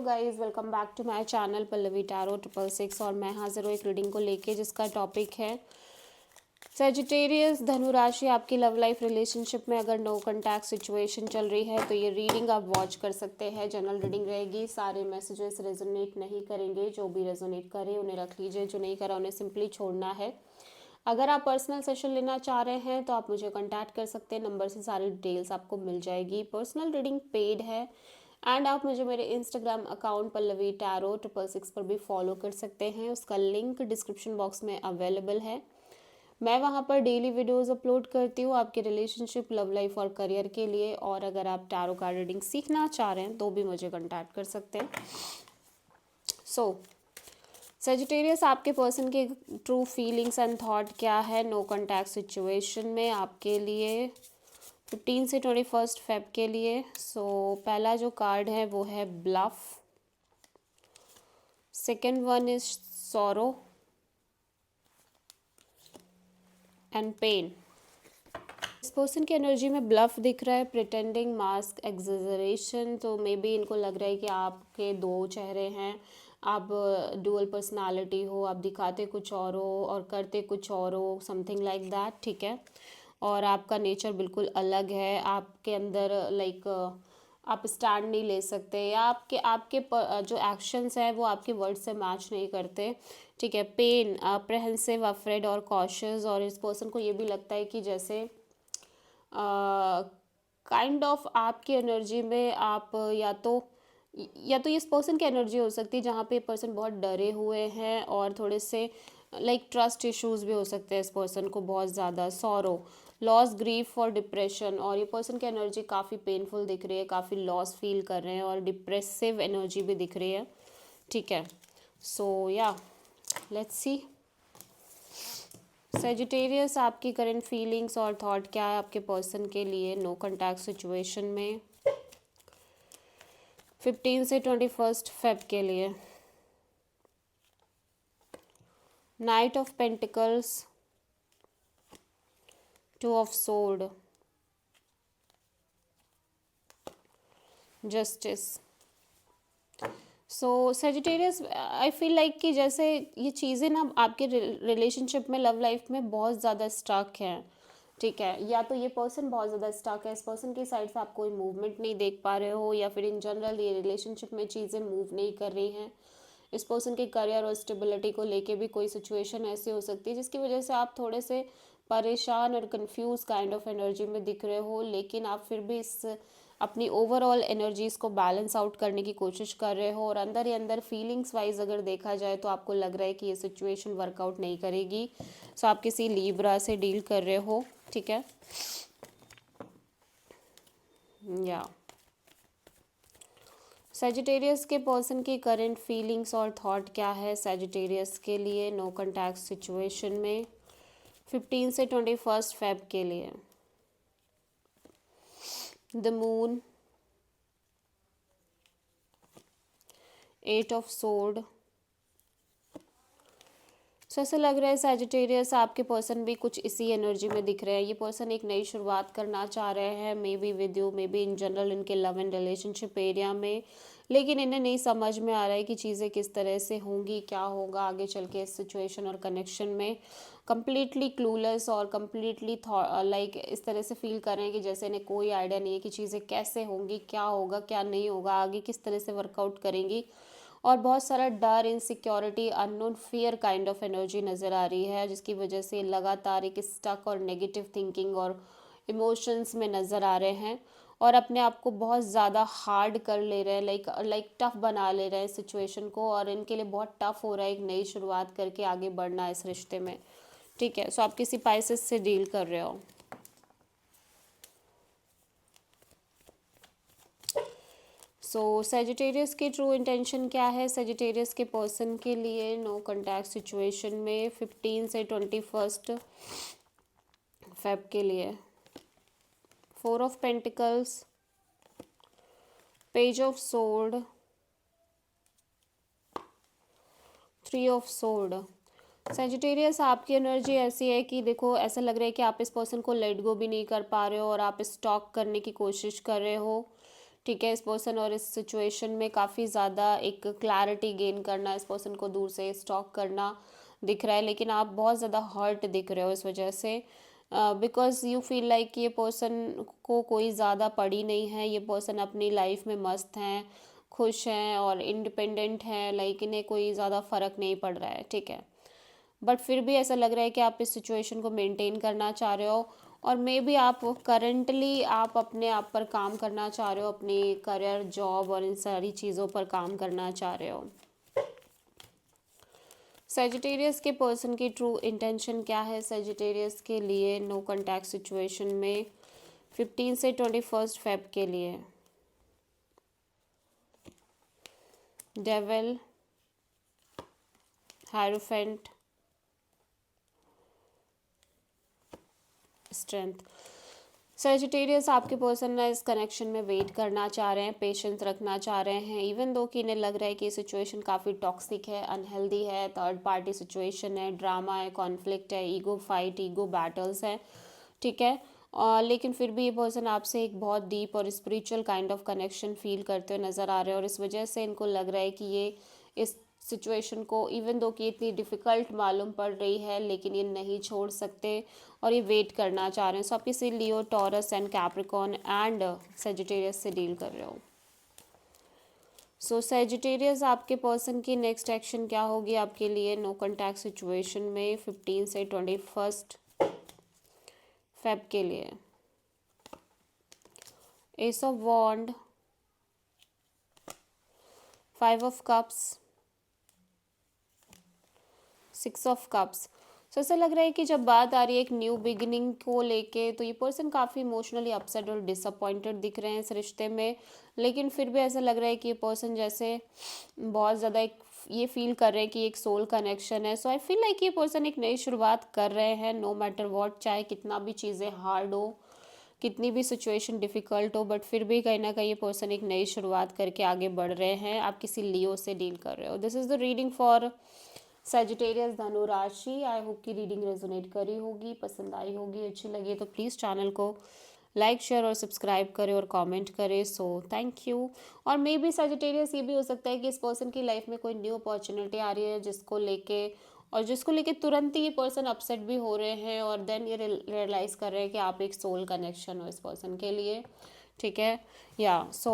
Guys welcome back to my channel Pallavi tarot 666 और मैं हाजिर हूँ एक रीडिंग को लेके जिसका टॉपिक है सेजिटेरियस धनु राशि। आपकी लव लाइफ रिलेशनशिप में अगर नो कॉन्टैक्ट सिचुएशन चल रही है तो ये रीडिंग आप वॉच कर सकते हैं। जनरल रीडिंग रहेगी, सारे मैसेजेस रेजोनेट नहीं करेंगे, जो भी रेजोनेट करे उन्हें रख लीजिए, जो नहीं करा उन्हें सिंपली छोड़ना है। अगर आप पर्सनल सेशन लेना चाह रहे हैं तो आप मुझे कांटेक्ट कर सकते हैं, नंबर से सारी डिटेल्स आपको मिल जाएगी। पर्सनल रीडिंग पेड है एंड आप मुझे मेरे इंस्टाग्राम अकाउंट पल्लवी टैरो 666 पर भी फॉलो कर सकते हैं, उसका लिंक डिस्क्रिप्शन बॉक्स में अवेलेबल है। मैं वहाँ पर डेली वीडियोस अपलोड करती हूँ आपके रिलेशनशिप, लव लाइफ और करियर के लिए। और अगर आप टैरो कार्ड रीडिंग सीखना चाह रहे हैं तो भी मुझे कांटेक्ट कर सकते हैं। सेजिटेरियस, आपके पर्सन के ट्रू फीलिंग्स एंड थॉट क्या है नो कॉन्टैक्ट सिचुएशन में आपके लिए 15 से 21 फेब के लिए। पहला जो कार्ड है वो है bluff, second one is sorrow and pain. इस पर्सन की एनर्जी में ब्लफ दिख रहा है, प्रिटेंडिंग, मास्क, एग्जेजरेशन। तो मे बी इनको लग रहा है कि आपके दो चेहरे हैं, आप डुअल पर्सनालिटी हो, आप दिखाते कुछ और हो और करते कुछ और हो, समथिंग लाइक दैट, ठीक है। और आपका नेचर बिल्कुल अलग है, आपके अंदर आप स्टैंड नहीं ले सकते, या जो एक्शंस हैं वो आपके वर्ड से मैच नहीं करते, ठीक है। पेन, अप्रहेंसिव, अफ्रेड और कॉशियस। और इस पर्सन को ये भी लगता है कि जैसे काइंड ऑफ आपकी एनर्जी में आप या तो इस पर्सन की एनर्जी हो सकती है जहाँ पे पर्सन बहुत डरे हुए हैं और थोड़े से ट्रस्ट इश्यूज भी हो सकते हैं। इस पर्सन को बहुत ज़्यादा सॉरो, लॉस, ग्रीफ और डिप्रेशन। और ये पर्सन की एनर्जी काफ़ी पेनफुल दिख रही है, काफ़ी लॉस फील कर रहे हैं और डिप्रेसिव एनर्जी भी दिख रही है, ठीक है। लेट्स सी सेजिटेरियस, आपकी करंट फीलिंग्स और थॉट क्या है आपके पर्सन के लिए नो कॉन्टैक्ट सिचुएशन में 15 से 21 फेब के लिए। Night of pentacles, two of sword, justice. Sagittarius, I feel like कि जैसे ये चीज़ें ना आपके रिलेशनशिप में, लव लाइफ में बहुत ज़्यादा स्टक हैं, ठीक है। या तो ये पर्सन बहुत ज़्यादा स्टक है, इस पर्सन की साइड से आप कोई मूवमेंट नहीं देख पा रहे हो, या फिर इन जनरल ये रिलेशनशिप में चीज़ें मूव नहीं कर रही हैं। इस पर्सन के करियर और स्टेबिलिटी को लेके भी कोई सिचुएशन ऐसी हो सकती है जिसकी वजह से आप थोड़े से परेशान और कंफ्यूज काइंड ऑफ एनर्जी में दिख रहे हो, लेकिन आप फिर भी इस अपनी ओवरऑल एनर्जीज को बैलेंस आउट करने की कोशिश कर रहे हो। और अंदर ही अंदर फीलिंग्स वाइज अगर देखा जाए तो आपको लग रहा है कि ये सिचुएशन वर्कआउट नहीं करेगी। आप किसी लीब्रा से डील कर रहे हो, ठीक है। या सेजिटेरियस के पर्सन की करंट फीलिंग्स और थॉट क्या है सेजिटेरियस के लिए नो कॉन्टैक्ट सिचुएशन में 15 से 21 फेब के लिए। The moon, 8 of sword. ऐसा लग रहा है सैजिटेरियस आपके पर्सन भी कुछ इसी एनर्जी में दिख रहे हैं। ये पर्सन एक नई शुरुआत करना चाह रहे हैं, may be with you, may be in general इनके लव एंड रिलेशनशिप एरिया में, लेकिन इन्हें नहीं समझ में आ रहा है कि चीज़ें किस तरह से होंगी, क्या होगा आगे चल के इस सिचुएशन और कनेक्शन में। कम्प्लीटली क्लूलेस और कम्प्लीटली इस तरह से फील कर रहे हैं कि जैसे इन्हें कोई आइडिया नहीं है कि चीज़ें कैसे होंगी, क्या होगा क्या नहीं होगा, आगे किस तरह से वर्कआउट करेंगी। और बहुत सारा डर, insecurity, unknown fear kind of energy नज़र आ रही है, जिसकी वजह से लगातार एक स्टक और नेगेटिव थिंकिंग और इमोशंस में नज़र आ रहे हैं और अपने आप को बहुत ज़्यादा हार्ड कर ले रहे हैं, लाइक टफ बना ले रहे हैं सिचुएशन को। और इनके लिए बहुत टफ हो रहा है एक नई शुरुआत करके आगे बढ़ना इस रिश्ते में, ठीक है। आप किसी पाइसेस से डील कर रहे हो। सेजिटेरियस की ट्रू इंटेंशन क्या है सेजिटेरियस के पर्सन के लिए नो कॉन्टैक्ट सिचुएशन में 15 से 21 फेब के लिए। 4 of pentacles, page of sword, 3 of sword. Sagittarius, आपकी एनर्जी ऐसी है कि देखो, ऐसा लग रहा है कि आप इस पर्सन को लेट गो भी नहीं कर पा रहे हो और आप स्टॉक करने की कोशिश कर रहे हो, ठीक है, इस पर्सन और इस सिचुएशन में काफ़ी ज़्यादा एक क्लैरिटी गेन करना, इस पर्सन को दूर से स्टॉक करना दिख रहा है, लेकिन आप बहुत ज़्यादा हर्ट दिख रहे हो इस वजह से, बिकॉज यू फील लाइक ये पर्सन को कोई ज़्यादा पड़ी नहीं है, ये पर्सन अपनी लाइफ में मस्त हैं, खुश हैं और इंडिपेंडेंट हैं, लाइक इन्हें कोई ज़्यादा फ़र्क नहीं पड़ रहा है, ठीक है। बट फिर भी ऐसा लग रहा है कि आप इस सिचुएशन को मेंटेन करना चाह रहे हो, और मे बी आप करंटली आप अपने आप पर काम करना चाह रहे हो, अपनी करियर, जॉब और इन सारी चीज़ों पर काम करना चाह रहे हो। सेजिटेरियस के पर्सन की ट्रू इंटेंशन क्या है सेजिटेरियस के लिए नो कॉन्टैक्ट सिचुएशन में 15 से 21 फेब के लिए? Devil, hierophant, strength. सेजिटेरियस आपके पर्सन ना इस कनेक्शन में वेट करना चाह रहे हैं, पेशेंस रखना चाह रहे हैं, इवन दो कि इन्हें लग रहा है कि ये सिचुएशन काफ़ी टॉक्सिक है, अनहेल्दी है, थर्ड पार्टी सिचुएशन है, ड्रामा है, कॉन्फ्लिक्ट है, ईगो फाइट, ईगो बैटल्स है, ठीक है। लेकिन फिर भी ये पर्सन आपसे एक बहुत डीप और spiritual kind of connection feel करते हुए नज़र आ रहे हैं, और इस वजह से इनको लग रहा है कि ये इस सिचुएशन को, इवन दो कि इतनी डिफ़िकल्ट मालूम पड़ रही है, लेकिन ये नहीं छोड़ सकते और ये वेट करना चाह रहे हैं। सो आप किसी Leo, Taurus and Capricorn and Sagittarius से डील कर रहे हो। सो सेजिटेरियस आपके पर्सन की नेक्स्ट एक्शन क्या होगी आपके लिए नो कॉन्टैक्ट सिचुएशन में 15 से 21 फेब के लिए? Ace of wand, 5 of cups, 6 of cups. So ऐसा लग रहा है कि जब बात आ रही है एक न्यू बिगिनिंग को लेके, तो ये पर्सन काफ़ी इमोशनली अपसेट और डिसअपॉइंटेड दिख रहे हैं इस रिश्ते में, लेकिन फिर भी ऐसा लग रहा है कि ये पर्सन जैसे बहुत ज़्यादा एक ये फील कर रहे हैं कि एक सोल कनेक्शन है। सो आई फील लाइक ये पर्सन एक नई शुरुआत कर रहे हैं, नो मैटर वॉट, चाहे कितना भी चीज़ें हार्ड हो, कितनी भी सिचुएशन डिफ़िकल्ट हो, बट फिर भी कहीं ना कहीं ये पर्सन एक नई शुरुआत करके आगे बढ़ रहे हैं। आप किसी लियो से डील कर रहे हो। This is the reading for Sagittarius धनु राशि। आई होप की रीडिंग रेजोनेट करी होगी, पसंद आई होगी, अच्छी लगी तो प्लीज़ चैनल को लाइक, शेयर और सब्सक्राइब करें और कमेंट करें। So thank you. और मे बी सेजिटेरियस ये भी हो सकता है कि इस पर्सन की लाइफ में कोई न्यू अपॉर्चुनिटी आ रही है जिसको लेके तुरंत ही ये पर्सन अपसेट भी हो रहे हैं, और देन ये रियलाइज़ कर रहे हैं कि आप एक सोल कनेक्शन हो इस पर्सन के लिए, ठीक है। या सो